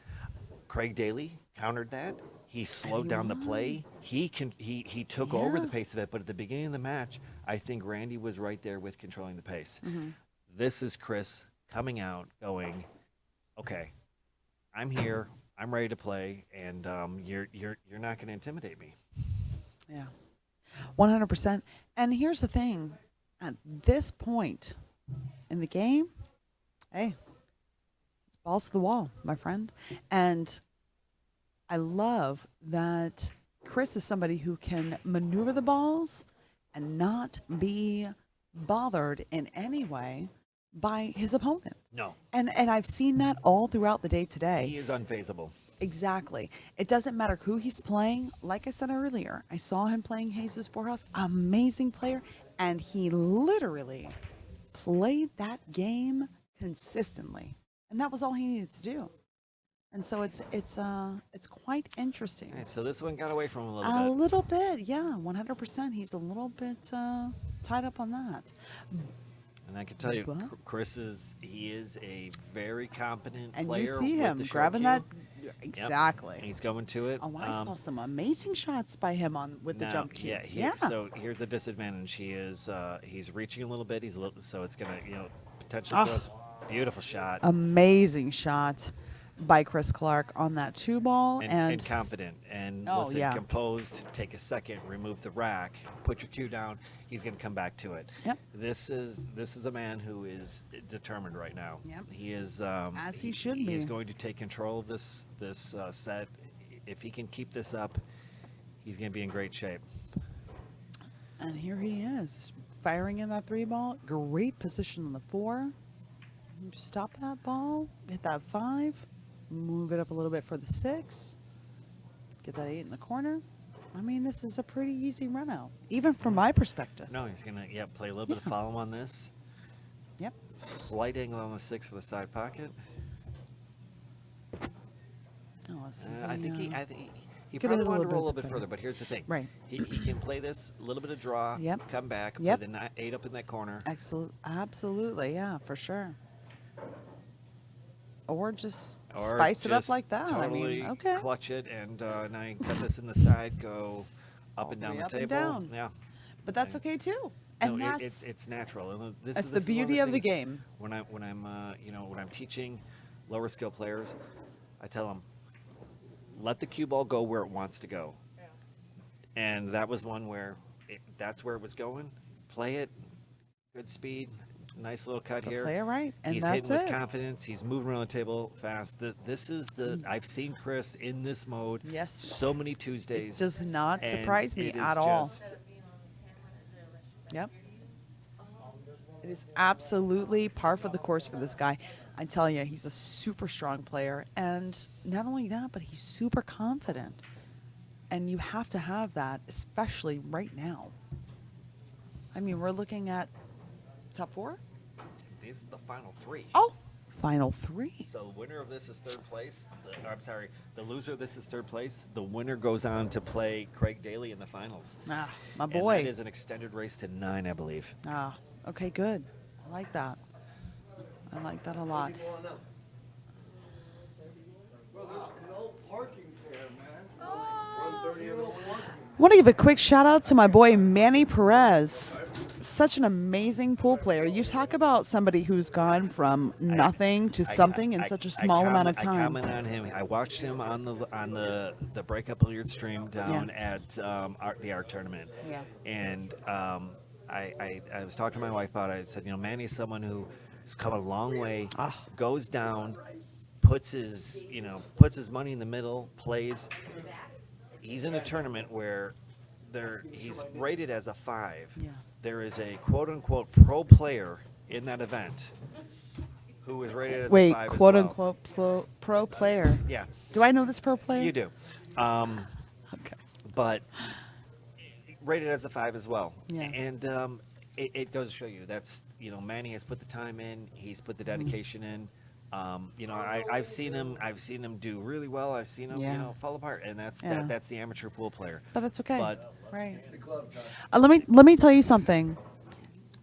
Craig Daly countered that. He slowed down the play. He took over the Yeah. pace of it, but at the beginning of the match, I think Randy was right there with controlling the pace. Mm-hmm. This is Chris coming out, going, okay, I'm here, I'm ready to play, and you're not going to intimidate me. Yeah. 100%. And here's the thing. At this point in the game, hey, it's balls to the wall, my friend. And I love that Chris is somebody who can maneuver the balls and not be bothered in any way by his opponent. No, And I've seen that all throughout the day today. he is unfazable. Exactly. It doesn't matter who he's playing. Like I said earlier, I saw him playing Jesus Borjas, amazing player, and he literally played that game consistently. And that was all he needed to do. And so it's quite interesting. All right, so this one got away from him a little A bit. little bit, yeah, 100%. He's a little bit tied up on that. And I can tell you, But- Chris he is a very competent And player. you see with him the short grabbing cue. that. Yep. Exactly. He's going to it. Oh, I saw some amazing shots by him with the now, jump cue. Yeah, So here's the disadvantage. He's reaching a little bit. So it's gonna potentially Oh. throw a beautiful shot Amazing shot by Chris Clark on that 2-ball. and confident and Oh, listen, yeah. composed. Take a second, remove the rack, put your cue down. He's gonna come back to it. Yep. This is a man who is determined right now. Yep. He is As he should He is be. going to take control of this set. If he can keep this up, he's gonna be in great shape. And here he is, firing in that 3-ball. Great position on the 4. Stop that ball, hit that 5, move it up a little bit for the 6, get that 8 in the corner. I mean, this is a pretty easy run out, even from my perspective. No, he's gonna play a little bit of follow on this. Yep. Slight angle on the 6 for the side pocket. Oh, this is I think he Get probably it a wanted to little roll a bit little bit better. further, but here's the thing. Right. He can play this, a little bit of draw, Yep. come back, Yep. play the 8 up in that corner. Absolutely, yeah, for sure. Or just Or spice it up just like that. Totally I mean, okay. clutch it, and now you can cut this in the side, go up All and the down way the up and table. down. Yeah. But that's okay too. And No, that's it's natural. And this that's is, the this is one beauty those of the things game. When I'm teaching lower skill players, I tell them, let the cue ball go where it wants to go. And that was one where that's where it was going. Play it, good speed, nice little cut But here. play it right, and He's that's hitting with it. confidence. He's moving around the table fast. This is I've seen Chris in this mode. Yes. So many Tuesdays. It does not and surprise me it is at all. just- Yep. It is absolutely par for the course for this guy. I tell you, he's a super strong player. And not only that, but he's super confident. And you have to have that, especially right now. I mean, we're looking at top 4? This is the final 3. Oh, final 3. So the winner of this is third place. The loser of this is third place. The winner goes on to play Craig Daly in the finals. Ah, my And boy. that is an extended race to 9, I believe. Ah, okay, good. I like that. I like that a lot. Well, there's no parking there, man. 1:30 and no parking. I want to give a quick shout out to my boy Manny Perez. Such an amazing pool player. You talk about somebody who's gone from nothing to something in such a small amount of I time. comment on him. I watched him on the breakup billiard stream down at the art tournament. Yeah. And I was talking to my wife about it. I said, Manny's someone who has come a long way, goes down, puts his money in the middle, plays. He's in a tournament where he's rated as a 5. Yeah. There is a quote-unquote pro player in that event who is rated as a 5 as quote well. unquote pro player. Yeah, Do I know this pro player? you do. Okay. But rated as a 5 as well. Yeah. And it goes to show you that's Manny has put the time in. He's put the dedication in. I've seen him do really well. I've seen him Yeah. fall apart, and that's Yeah. that's the amateur pool player. But that's okay. But Right. The glove, John. Let me tell you something.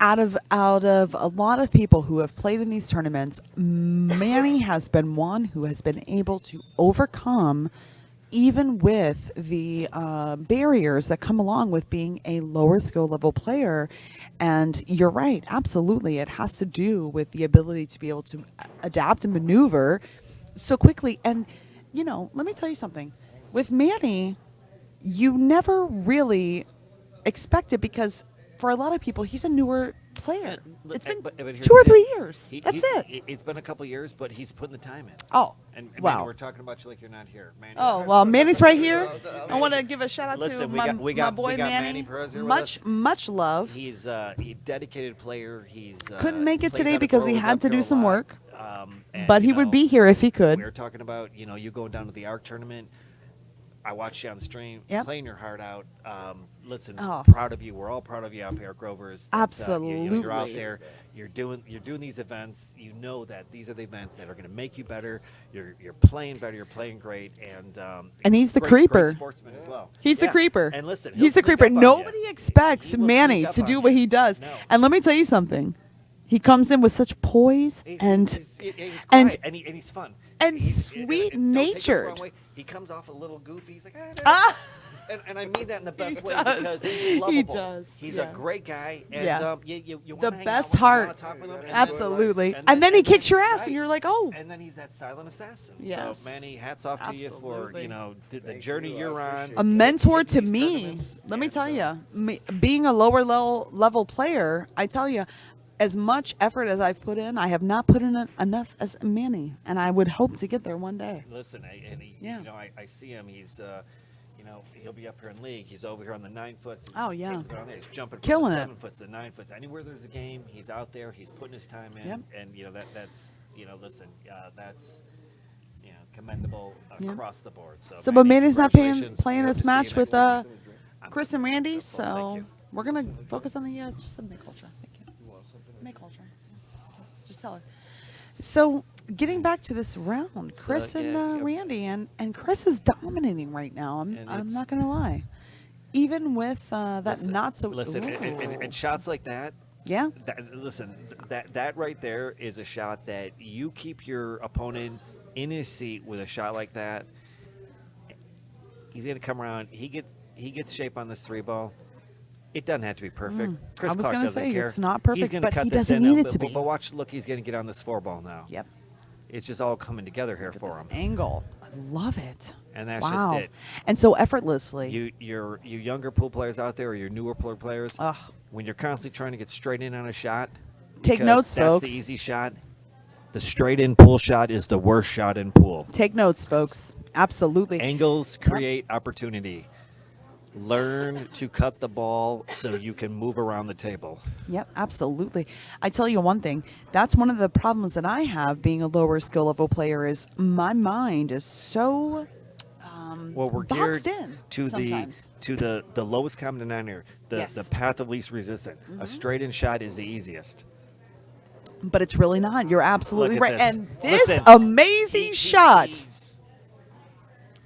Out of a lot of people who have played in these tournaments, Manny has been one who has been able to overcome, even with the barriers that come along with being a lower skill level player. And you're right, absolutely, it has to do with the ability to be able to adapt and maneuver so quickly. And let me tell you something. With Manny, you never really expect it because for a lot of people, he's a newer player. It's been but here's 2 or the thing. 3 years. That's it. It's been a couple years, but he's putting the time in. Oh, And wow. Manny, we're talking about you like you're not here, Manny. Oh, well, Manny's right here. I want to give a shout out to Listen, we my got boy Manny Manny. Perez here with Much, us. much love. He's a dedicated player. He's Couldn't make it plays today out of because he Groves had up to here do a some lot. work. And, But he would be here if he could. We were talking about, you going down to the ARC tournament. I watched you on the stream, Yep. playing your heart out. listen, Oh. proud of you. We're all proud of you out here, Grovers. That, you're out Absolutely. there. You're doing these events. You know that these are the events that are going to make you better. You're playing better. You're playing great, And he's the great creeper. sportsman as well. He's the Yeah. creeper. And listen, he'll he's the sneak creeper. up on you. Nobody expects He will Manny sneak up to on do you. what he does. No. And let me tell you something. He comes in with such poise He's and quiet, and he's fun. and He's- sweet don't take this the wrong natured. way. He comes off a little goofy. He's like, Ah! and I mean that in the best He way does. because he's He lovable. does, He's yeah. a great guy, and Yeah. you The wanna hang best out with him, you heart. wanna talk with him, and then- Absolutely. And then he kicks your ass, and you're like, oh. And then he's that silent assassin. Yes. So, Manny, hats off to you for Absolutely. the journey you're on. A mentor to These me. tournaments. Let me And, tell you, being a lower level player, I tell you, as much effort as I've put in, I have not put in enough as Manny, and I would hope to get there one day. Listen, I see him. He's, he'll be up here in league. He's over here on the 9 foots. Oh, yeah. He's down there. He's jumping from Killing the it. 7 foots to the 9 foots. Anywhere there's a game, he's out there. He's putting his time in. Yep. And that's that's commendable Yeah. across the board. So, but Manny, Manny's not congratulations. playing Hope this to see match you with next week. Chris and Randy, Thank so you. we're gonna focus on the just the make culture. Thank you. Make culture. Just tell her. So, getting back to this round, So, Chris and yeah, yep. Randy, and Chris is dominating right now. And I'm it's- not gonna lie. Even with that not so. Listen, and Ooh. shots like that. Yeah. That right there is a shot that you keep your opponent in his seat with a shot like that. He's gonna come around. He gets shape on this 3 ball. It doesn't have to be perfect. Chris I was Clark gonna doesn't say, care. it's not He's perfect, gonna but cut he this doesn't in, need it but- to but- be. But watch, look, he's gonna get on this 4 ball now. Yep. It's just all coming together here for This him. angle. I love it. And that's wow. just it. And so effortlessly. You younger pool players out there, or your newer pool players, Ugh. when you're constantly trying to get straight in on a shot, Take because notes, that's folks. the easy shot. The straight in pool shot is the worst shot in pool. Take notes, folks. Absolutely. Angles create opportunity. Learn to cut the ball so you can move around the table. Yep, absolutely. I tell you one thing. That's one of the problems that I have being a lower skill level player is my mind is so Well, we're boxed geared in to sometimes. the lowest common denominator, Yes. the path of least resistance. A straight in shot is the easiest. But it's really not. You're absolutely Look at right. this. And this Listen, amazing shot.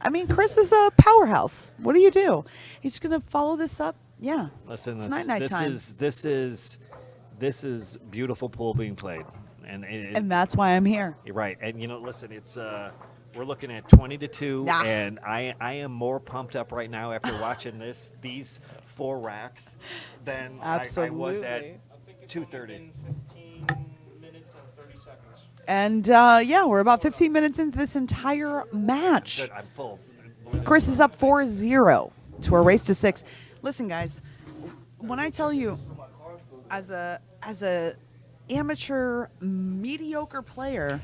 I mean, Chris is a powerhouse. What do you do? He's going to follow this up. Yeah. Listen, It's this, night this time. this is beautiful pool being played, And that's why I'm here. you're right. And listen, it's we're looking at 20-2, Ah. and I am more pumped up right now after watching these 4 racks than I was at Absolutely. I think it's 2:30. been 15 minutes and 30 seconds. And yeah, we're about 15 minutes into this entire match. Good, I'm full. Chris is up 4-0 to a race to 6. Listen, guys, when I tell you, as a amateur mediocre player,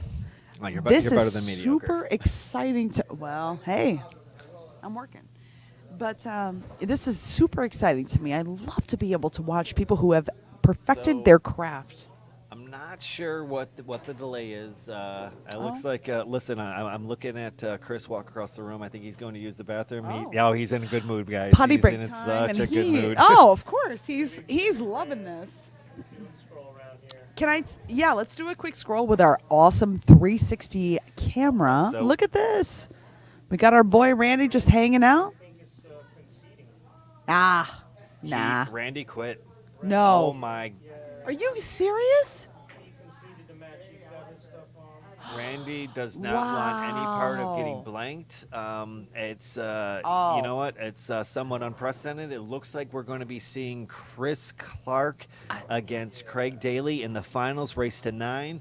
Oh, you're this better is than mediocre. super exciting to. Well, hey, I'm working, but this is super exciting to me. I love to be able to watch people who have perfected So- their craft. I'm not sure what the delay is. It looks Oh. like. Listen, I'm looking at Chris walk across the room. I think he's going to use the bathroom. Oh. He's in a good mood, guys. Potty he's break in time, such a and good mood. Oh, of course, he's loving this. Scroll around here. Can I? Yeah, let's do a quick scroll with our awesome 360 camera. So- Look at this. We got our boy Randy just hanging out. I think it's conceding. Ah, nah, Randy quit. no. Oh my. Are you serious? He conceded the match. He's got his stuff on. Randy does not want any part of getting Wow. blanked. It's Oh. you know what? It's somewhat unprecedented. It looks like we're going to be seeing Chris Clark against Craig Daly in the finals, race to 9.